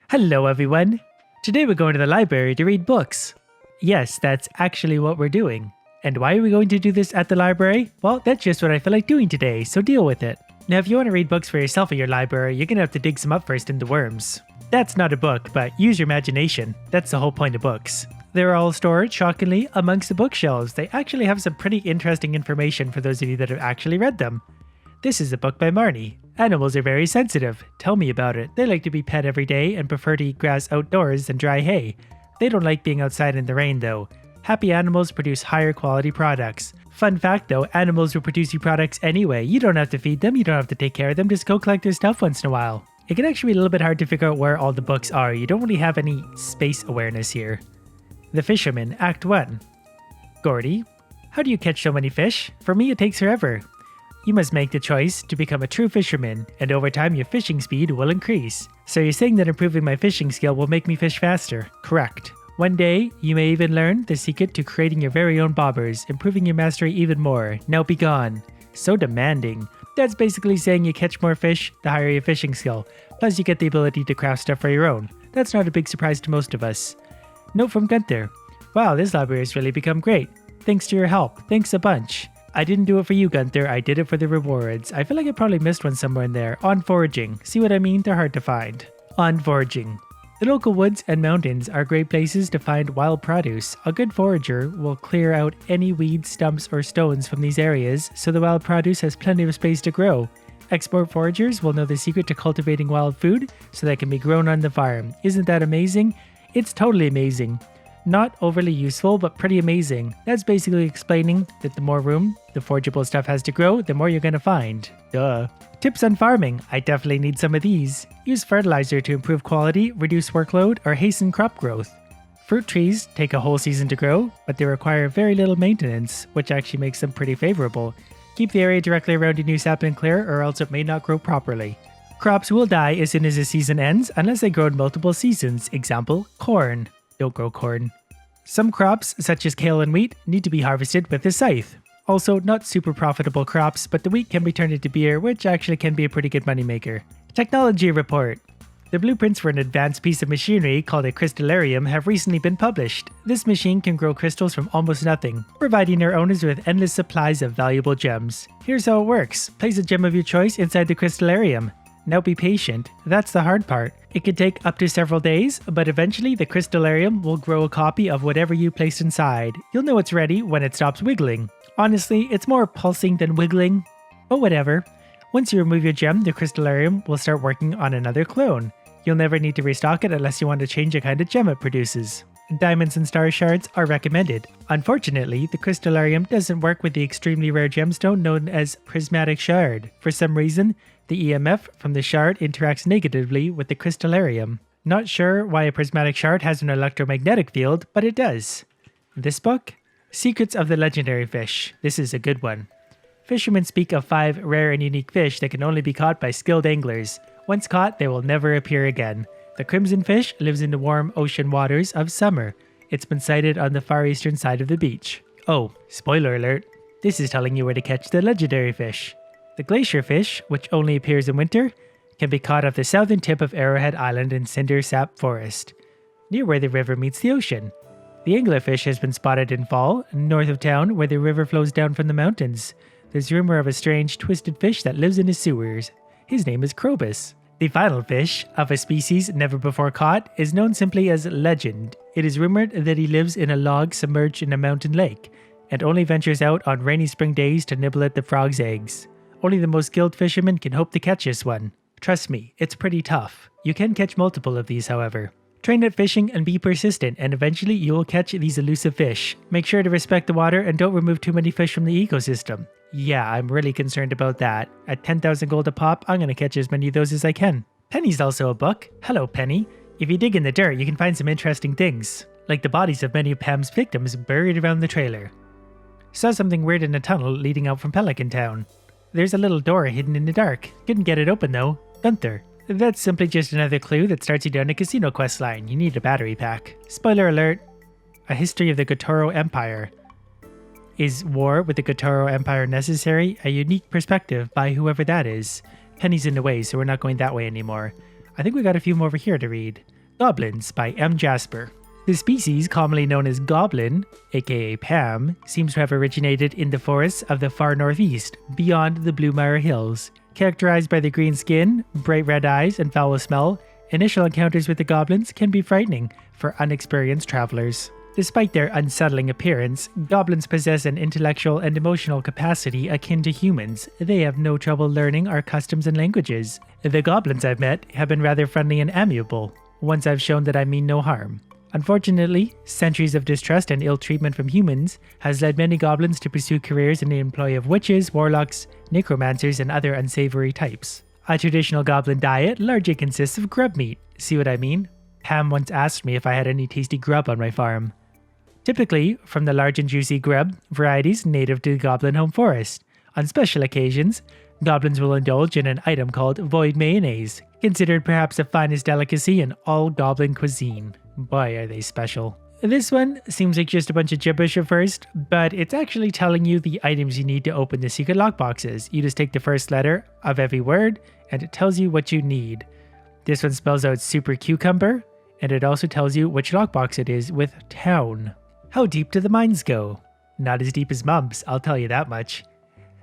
Hello everyone! Today we're going to the library to read books. Yes, that's actually what we're doing. And why are we going to do this at the library? Well, that's just what I feel like doing today, so deal with it. Now if you want to read books for yourself at your library, you're going to have to dig some up first in the worms. That's not a book, but use your imagination. That's the whole point of books. They're all stored, shockingly, amongst the bookshelves. They actually have some pretty interesting information for those of you that have actually read them. This is a book by Marnie. Animals are very sensitive. Tell me about it. They like to be pet every day and prefer to eat grass outdoors than dry hay. They don't like being outside in the rain though. Happy animals produce higher quality products. Fun fact though, animals will produce you products anyway. You don't have to feed them, you don't have to take care of them, just go collect their stuff once in a while. It can actually be a little bit hard to figure out where all the books are. You don't really have any space awareness here. The Fisherman, Act 1. Gordy, how do you catch so many fish? For me it takes forever. You must make the choice to become a true fisherman, and over time your fishing speed will increase. So you're saying that improving my fishing skill will make me fish faster? Correct. One day, you may even learn the secret to creating your very own bobbers, improving your mastery even more. Now be gone. So demanding. That's basically saying you catch more fish, the higher your fishing skill. Plus you get the ability to craft stuff for your own. That's not a big surprise to most of us. Note from Gunther. Wow, this library has really become great. Thanks to your help. Thanks a bunch. I didn't do it for you, Gunther. I did it for the rewards. I feel like I probably missed one somewhere in there. On foraging. See what I mean? They're hard to find. On foraging. The local woods and mountains are great places to find wild produce. A good forager will clear out any weeds, stumps, or stones from these areas so the wild produce has plenty of space to grow. Expert foragers will know the secret to cultivating wild food so that it can be grown on the farm. Isn't that amazing? It's totally amazing. Not overly useful, but pretty amazing. That's basically explaining that the more room the forageable stuff has to grow, the more you're gonna find. Duh. Tips on farming. I definitely need some of these. Use fertilizer to improve quality, reduce workload, or hasten crop growth. Fruit trees take a whole season to grow, but they require very little maintenance, which actually makes them pretty favorable. Keep the area directly around your new sapling clear, or else it may not grow properly. Crops will die as soon as the season ends, unless they grow in multiple seasons. Example, corn. Don't grow corn. Some crops, such as kale and wheat, need to be harvested with a scythe. Also, not super profitable crops, but the wheat can be turned into beer, which actually can be a pretty good moneymaker. Technology report. The blueprints for an advanced piece of machinery called a crystallarium have recently been published. This machine can grow crystals from almost nothing, providing their owners with endless supplies of valuable gems. Here's how it works. Place a gem of your choice inside the crystallarium. Now be patient. That's the hard part. It could take up to several days, but eventually the crystallarium will grow a copy of whatever you placed inside. You'll know it's ready when it stops wiggling. Honestly, it's more pulsing than wiggling, but whatever. Once you remove your gem, the crystallarium will start working on another clone. You'll never need to restock it unless you want to change the kind of gem it produces. Diamonds and star shards are recommended. Unfortunately, the crystallarium doesn't work with the extremely rare gemstone known as prismatic shard. For some reason, the EMF from the shard interacts negatively with the crystallarium. Not sure why a prismatic shard has an electromagnetic field, but it does. This book? Secrets of the Legendary Fish. This is a good one. Fishermen speak of 5 rare and unique fish that can only be caught by skilled anglers. Once caught, they will never appear again. The crimson fish lives in the warm ocean waters of summer. It's been sighted on the far eastern side of the beach. Oh, spoiler alert. This is telling you where to catch the legendary fish. The Glacier Fish, which only appears in winter, can be caught off the southern tip of Arrowhead Island in Cinder Sap Forest, near where the river meets the ocean. The anglerfish has been spotted in fall, north of town where the river flows down from the mountains. There's rumor of a strange, twisted fish that lives in the sewers. His name is Krobus. The final fish, of a species never before caught, is known simply as Legend. It is rumored that he lives in a log submerged in a mountain lake, and only ventures out on rainy spring days to nibble at the frog's eggs. Only the most skilled fishermen can hope to catch this one. Trust me, it's pretty tough. You can catch multiple of these, however. Train at fishing and be persistent, and eventually you will catch these elusive fish. Make sure to respect the water and don't remove too many fish from the ecosystem. Yeah, I'm really concerned about that. At 10,000 gold a pop, I'm gonna catch as many of those as I can. Penny's also a book. Hello, Penny. If you dig in the dirt, you can find some interesting things, like the bodies of many of Pam's victims buried around the trailer. Saw something weird in a tunnel leading out from Pelican Town. There's a little door hidden in the dark. Couldn't get it open though. Gunther. That's simply just another clue that starts you down a casino questline. You need a battery pack. Spoiler alert. A history of the Gotoro Empire. Is war with the Gotoro Empire necessary? A unique perspective by whoever that is. Penny's in the way, so we're not going that way anymore. I think we got a few more over here to read. Goblins by M. Jasper. The species, commonly known as Goblin, aka Pam, seems to have originated in the forests of the far northeast, beyond the Bluemire Hills. Characterized by the green skin, bright red eyes, and foul smell, initial encounters with the goblins can be frightening for unexperienced travelers. Despite their unsettling appearance, goblins possess an intellectual and emotional capacity akin to humans. They have no trouble learning our customs and languages. The goblins I've met have been rather friendly and amiable, once I've shown that I mean no harm. Unfortunately, centuries of distrust and ill treatment from humans has led many goblins to pursue careers in the employ of witches, warlocks, necromancers, and other unsavory types. A traditional goblin diet largely consists of grub meat. See what I mean? Pam once asked me if I had any tasty grub on my farm. Typically from the large and juicy grub varieties native to the goblin home forest. On special occasions, goblins will indulge in an item called void mayonnaise, considered perhaps the finest delicacy in all goblin cuisine. Boy, are they special. This one seems like just a bunch of gibberish at first, but it's actually telling you the items you need to open the secret lockboxes. You just take the first letter of every word, and it tells you what you need. This one spells out super cucumber, and it also tells you which lockbox it is with town. How deep do the mines go? Not as deep as Mumps, I'll tell you that much.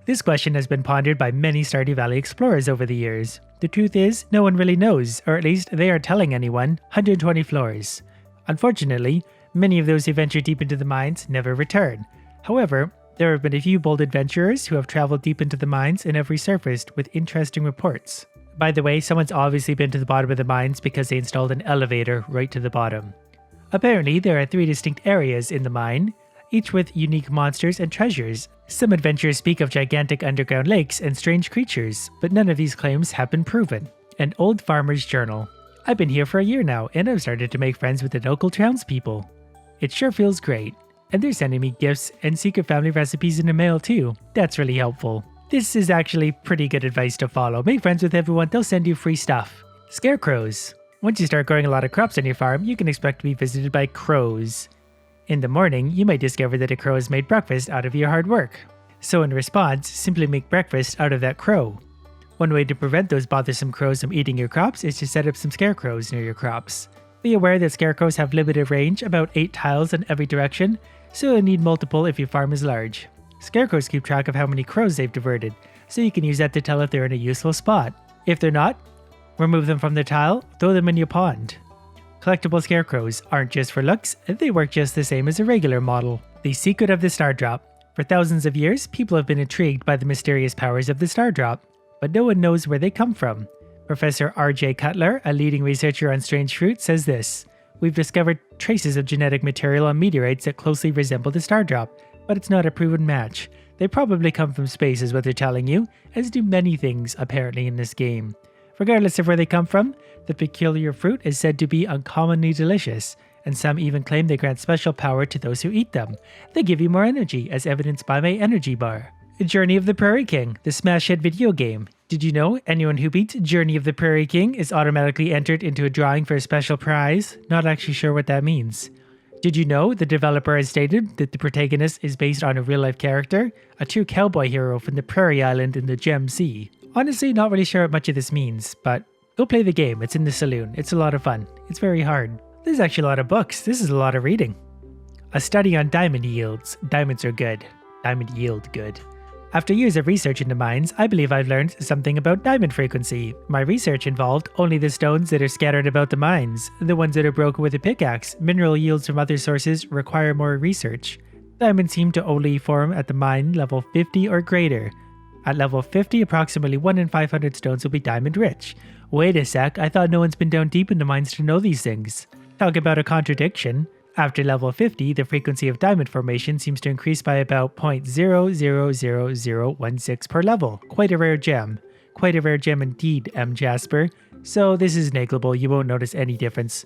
This question has been pondered by many Stardew Valley explorers over the years. The truth is, no one really knows, or at least they aren't telling anyone. 120 floors. Unfortunately, many of those who venture deep into the mines never return. However, there have been a few bold adventurers who have traveled deep into the mines and have resurfaced with interesting reports. By the way, someone's obviously been to the bottom of the mines because they installed an elevator right to the bottom. Apparently, there are 3 distinct areas in the mine, each with unique monsters and treasures. Some adventurers speak of gigantic underground lakes and strange creatures, but none of these claims have been proven. An old farmer's journal. I've been here for a year now, and I've started to make friends with the local townspeople. It sure feels great. And they're sending me gifts and secret family recipes in the mail too. That's really helpful. This is actually pretty good advice to follow. Make friends with everyone, they'll send you free stuff. Scarecrows. Once you start growing a lot of crops on your farm, you can expect to be visited by crows. In the morning, you might discover that a crow has made breakfast out of your hard work. So in response, simply make breakfast out of that crow. One way to prevent those bothersome crows from eating your crops is to set up some scarecrows near your crops. Be aware that scarecrows have limited range, about 8 tiles in every direction, so you'll need multiple if your farm is large. Scarecrows keep track of how many crows they've diverted, so you can use that to tell if they're in a useful spot. If they're not, remove them from the tile, throw them in your pond. Collectible scarecrows aren't just for looks, they work just the same as a regular model. The secret of the star drop. For thousands of years, people have been intrigued by the mysterious powers of the star drop, but no one knows where they come from. Professor R.J. Cutler, a leading researcher on strange fruit, says this: "We've discovered traces of genetic material on meteorites that closely resemble the star drop, but it's not a proven match. They probably come from space is what they're telling you, as do many things apparently in this game. Regardless of where they come from, the peculiar fruit is said to be uncommonly delicious, and some even claim they grant special power to those who eat them. They give you more energy, as evidenced by my energy bar." Journey of the Prairie King, the smash hit video game. Did you know anyone who beats Journey of the Prairie King is automatically entered into a drawing for a special prize? Not actually sure what that means. Did you know the developer has stated that the protagonist is based on a real-life character, a true cowboy hero from the Prairie Island in the Gem Sea? Honestly, not really sure what much of this means, but go play the game. It's in the saloon. It's a lot of fun. It's very hard. There's actually a lot of books. This is a lot of reading. A study on diamond yields. Diamonds are good. Diamond yield good. After years of research into mines, I believe I've learned something about diamond frequency. My research involved only the stones that are scattered about the mines. The ones that are broken with a pickaxe. Mineral yields from other sources require more research. Diamonds seem to only form at the mine level 50 or greater. At level 50, approximately 1 in 500 stones will be diamond rich. Wait a sec, I thought no one's been down deep in the mines to know these things. Talk about a contradiction. After level 50, the frequency of diamond formation seems to increase by about 0.000016 per level. Quite a rare gem. Quite a rare gem indeed, M. Jasper. So this is negligible, you won't notice any difference.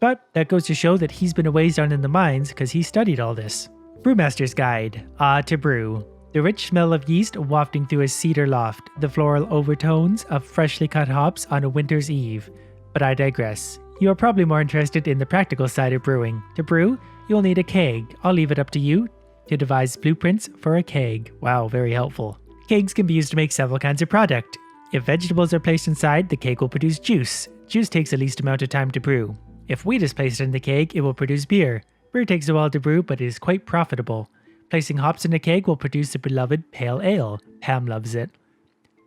But that goes to show that he's been a ways down in the mines because he studied all this. Brewmaster's Guide. To brew. The rich smell of yeast wafting through a cedar loft. The floral overtones of freshly cut hops on a winter's eve. But I digress. You are probably more interested in the practical side of brewing. To brew, you'll need a keg. I'll leave it up to you to devise blueprints for a keg. Wow, very helpful. Kegs can be used to make several kinds of product. If vegetables are placed inside, the keg will produce juice. Juice takes the least amount of time to brew. If wheat is placed in the keg, it will produce beer. Beer takes a while to brew, but it is quite profitable. Placing hops in a keg will produce the beloved pale ale. Pam loves it.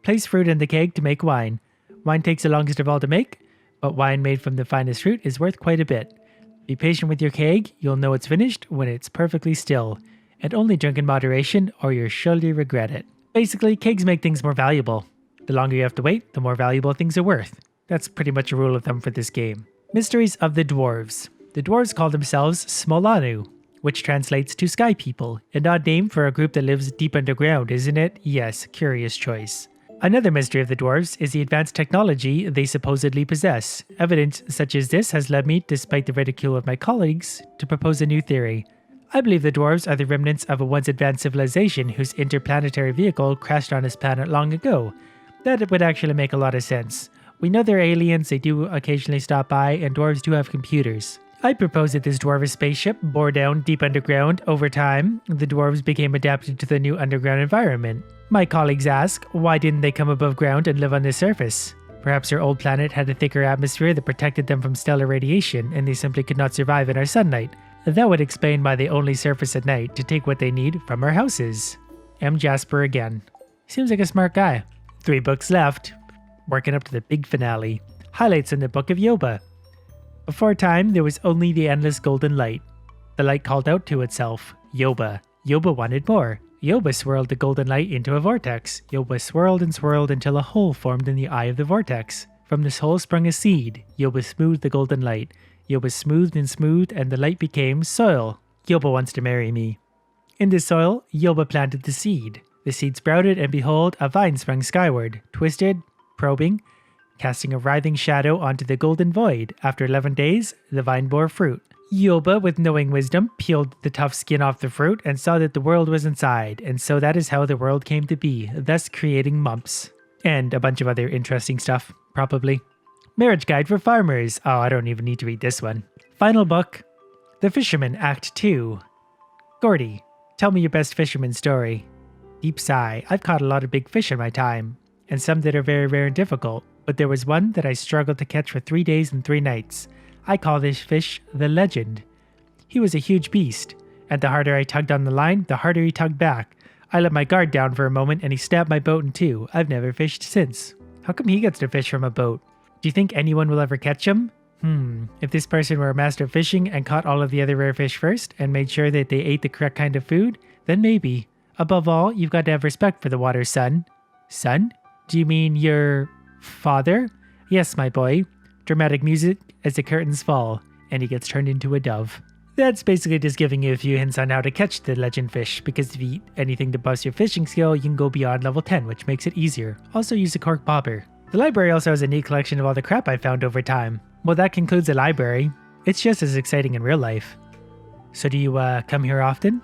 Place fruit in the keg to make wine. Wine takes the longest of all to make, but wine made from the finest fruit is worth quite a bit. Be patient with your keg, you'll know it's finished when it's perfectly still. And only drink in moderation or you'll surely regret it. Basically, kegs make things more valuable. The longer you have to wait, the more valuable things are worth. That's pretty much a rule of thumb for this game. Mysteries of the Dwarves. The Dwarves call themselves Smolanu, which translates to Sky People. An odd name for a group that lives deep underground, isn't it? Yes, curious choice. Another mystery of the Dwarves is the advanced technology they supposedly possess. Evidence such as this has led me, despite the ridicule of my colleagues, to propose a new theory. I believe the Dwarves are the remnants of a once advanced civilization whose interplanetary vehicle crashed on this planet long ago. That would actually make a lot of sense. We know they're aliens, they do occasionally stop by, and dwarves do have computers. I propose that this dwarvish spaceship bore down deep underground. Over time, the dwarves became adapted to the new underground environment. My colleagues ask, why didn't they come above ground and live on the surface? Perhaps their old planet had a thicker atmosphere that protected them from stellar radiation, and they simply could not survive in our sunlight. That would explain why they only surface at night to take what they need from our houses. M. Jasper again. Seems like a smart guy. 3 books left. Working up to the big finale. Highlights in the Book of Yoba. Before time, there was only the endless golden light. The light called out to itself, Yoba. Yoba wanted more. Yoba swirled the golden light into a vortex. Yoba swirled and swirled until a hole formed in the eye of the vortex. From this hole sprung a seed. Yoba smoothed the golden light. Yoba smoothed and smoothed, and the light became soil. Yoba wants to marry me. In this soil, Yoba planted the seed. The seed sprouted, and behold, a vine sprung skyward, twisted, probing, casting a writhing shadow onto the golden void. After 11 days, the vine bore fruit. Yoba, with knowing wisdom, peeled the tough skin off the fruit and saw that the world was inside, and so that is how the world came to be, thus creating mumps. And a bunch of other interesting stuff, probably. Marriage Guide for Farmers. Oh, I don't even need to read this one. Final book. The Fisherman, Act 2. Gordy, tell me your best fisherman story. Deep sigh. I've caught a lot of big fish in my time, and some that are very rare and difficult, but there was one that I struggled to catch for 3 days and 3 nights. I call this fish the Legend. He was a huge beast, and the harder I tugged on the line, the harder he tugged back. I let my guard down for a moment and he stabbed my boat in 2. I've never fished since. How come he gets to fish from a boat? Do you think anyone will ever catch him? If this person were a master of fishing and caught all of the other rare fish first and made sure that they ate the correct kind of food, then maybe. Above all, you've got to have respect for the water, son. Son? Do you mean your father? Yes, my boy. Dramatic music as the curtains fall, and he gets turned into a dove. That's basically just giving you a few hints on how to catch the legend fish, because if you eat anything to boost your fishing skill, you can go beyond level 10, which makes it easier. Also use a cork bobber. The library also has a neat collection of all the crap I found over time. Well, that concludes the library. It's just as exciting in real life. So do you come here often?